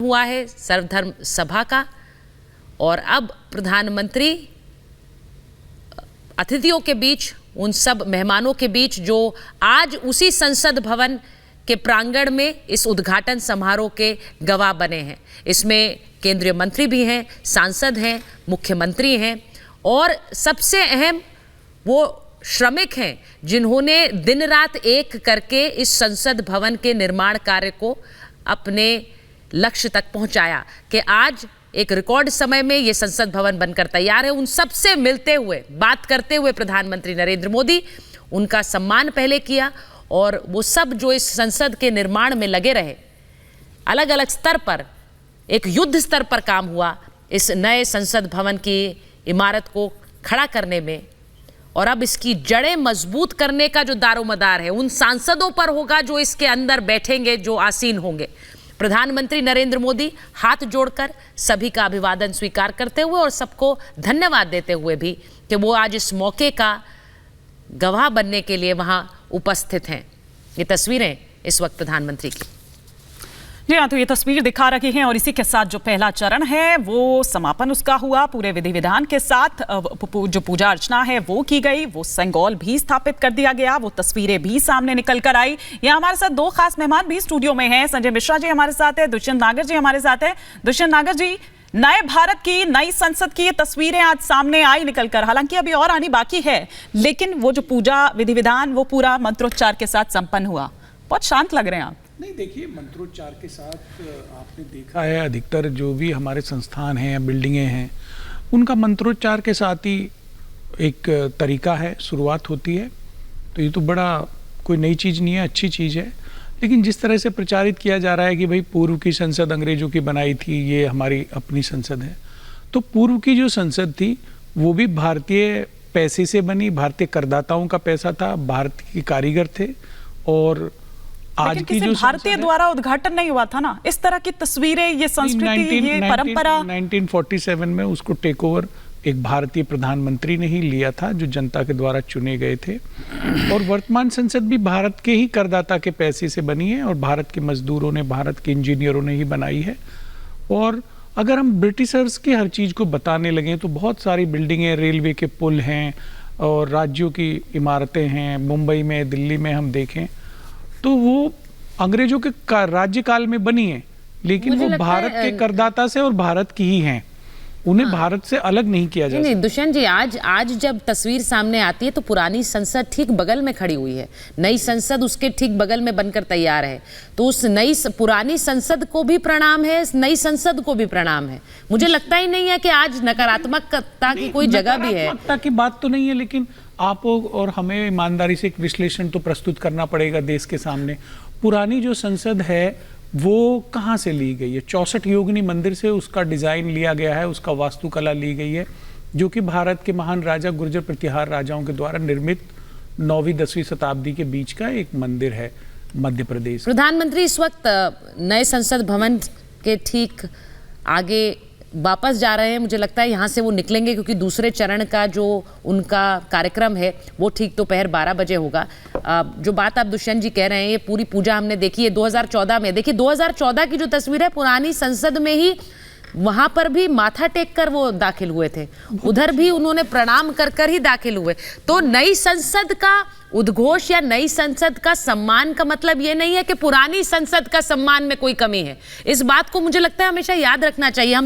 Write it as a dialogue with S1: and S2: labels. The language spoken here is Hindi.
S1: हुआ है सर्वधर्म सभा का, और अब प्रधानमंत्री अतिथियों के बीच, उन सब मेहमानों के बीच जो आज उसी संसद भवन के प्रांगण में इस उद्घाटन समारोह के गवाह बने हैं। इसमें केंद्रीय मंत्री भी हैं, सांसद हैं, मुख्यमंत्री हैं, और सबसे अहम वो श्रमिक हैं जिन्होंने दिन रात एक करके इस संसद भवन के निर्माण कार्य को अपने लक्ष्य तक पहुंचाया कि आज एक रिकॉर्ड समय में ये संसद भवन बनकर तैयार है। उन सबसे मिलते हुए, बात करते हुए प्रधानमंत्री नरेंद्र मोदी उनका सम्मान पहले किया, और वो सब जो इस संसद के निर्माण में लगे रहे, अलग अलग स्तर पर, एक युद्ध स्तर पर काम हुआ इस नए संसद भवन की इमारत को खड़ा करने में, और अब इसकी जड़ें मजबूत करने का जो दारोमदार है उन सांसदों पर होगा जो इसके अंदर बैठेंगे, जो आसीन होंगे। प्रधानमंत्री नरेंद्र मोदी हाथ जोड़कर सभी का अभिवादन स्वीकार करते हुए और सबको धन्यवाद देते हुए भी कि वो आज इस मौके का गवाह बनने के लिए वहां उपस्थित हैं। ये तस्वीरें इस वक्त प्रधानमंत्री की।
S2: जी हाँ, तो ये तस्वीर दिखा रही हैं, और इसी के साथ जो पहला चरण है वो समापन उसका हुआ पूरे विधि विधान के साथ। जो पूजा अर्चना है वो की गई, वो संगोल भी स्थापित कर दिया गया, वो तस्वीरें भी सामने निकल कर आई। यहाँ हमारे साथ दो खास मेहमान भी स्टूडियो में हैं। संजय मिश्रा जी हमारे साथ है, दुष्यंत नागर जी हमारे साथ है। दुष्यंत नागर जी, नए भारत की, नई संसद की ये तस्वीरें आज सामने आई निकलकर, हालांकि अभी और आनी बाकी है, लेकिन वो जो पूजा विधि विधान वो पूरा मंत्रोच्चार के साथ संपन्न हुआ। बहुत शांत लग रहे हैं आप।
S3: नहीं, देखिए, मंत्रोच्चार के साथ आपने देखा है अधिकतर जो भी हमारे संस्थान हैं या बिल्डिंगें हैं, उनका मंत्रोच्चार के साथ ही एक तरीका है, शुरुआत होती है। तो ये तो बड़ा कोई नई चीज़ नहीं है, अच्छी चीज़ है। लेकिन जिस तरह से प्रचारित किया जा रहा है कि भाई पूर्व की संसद अंग्रेजों की बनाई थी, ये हमारी अपनी संसद है, तो पूर्व की जो संसद थी वो भी भारतीय पैसे से बनी, भारतीय करदाताओं का पैसा था, भारत के कारीगर थे। और आज की जो
S2: भारतीय द्वारा उद्घाटन नहीं हुआ था ना, इस तरह की तस्वीरें, ये संस्कृति, ये परंपरा
S3: 1947 में उसको टेक ओवर एक भारतीय प्रधानमंत्री ने ही लिया था जो जनता के द्वारा चुने गए थे। और वर्तमान संसद भी भारत के ही करदाता के पैसे से बनी है, और भारत के मजदूरों ने, भारत के इंजीनियरों ने ही बनाई है। और अगर हम ब्रिटिशर्स की हर चीज़ को बताने लगे तो बहुत सारी बिल्डिंगें, रेलवे के पुल हैं और राज्यों की इमारतें हैं। मुंबई में, दिल्ली में हम देखें तो वो अंग्रेजों के राज्यकाल में बनी है, लेकिन वो भारत के करदाता से और भारत की ही हैं। उन्हें भारत से अलग नहीं किया जा सकता।
S1: नहीं दुष्यंत जी, आज जब तस्वीर सामने आती है तो पुरानी संसद ठीक बगल में खड़ी हुई है, नई संसद उसके ठीक बगल में बनकर तैयार है। तो उस पुरानी संसद को भी प्रणाम है, नई संसद को भी प्रणाम है। मुझे लगता ही नहीं है कि आज नकारात्मकता की कोई जगह भी है।
S3: नकारात्मकता की बात तो नहीं है, लेकिन आप और हमें ईमानदारी से एक विश्लेषण तो प्रस्तुत करना पड़ेगा देश के सामने। पुरानी जो संसद है वो कहाँ से ली गई है? 64 योगिनी मंदिर से उसका डिजाइन लिया गया है, उसका वास्तुकला ली गई है, जो कि भारत के महान राजा गुर्जर प्रतिहार राजाओं के द्वारा निर्मित 9वीं-10वीं शताब्दी के बीच का एक मंदिर है मध्य प्रदेश।
S1: प्रधानमंत्री इस वक्त नए संसद भवन के ठीक आगे वापस जा रहे हैं। मुझे लगता है यहाँ से वो निकलेंगे क्योंकि दूसरे चरण का जो उनका कार्यक्रम है वो ठीक दोपहर 12 बजे होगा। जो बात आप दुष्यंत जी कह रहे हैं, ये पूरी पूजा हमने देखी है 2014 में। देखिए 2014 की जो तस्वीर है, पुरानी संसद में ही वहां पर भी माथा टेक कर वो दाखिल हुए थे, उधर भी उन्होंने प्रणाम कर कर ही दाखिल हुए। तो नई संसद का उद्घोष या नई संसद का सम्मान का मतलब ये नहीं है कि पुरानी संसद का सम्मान में कोई कमी है। इस बात को मुझे लगता है हमेशा याद रखना चाहिए। हम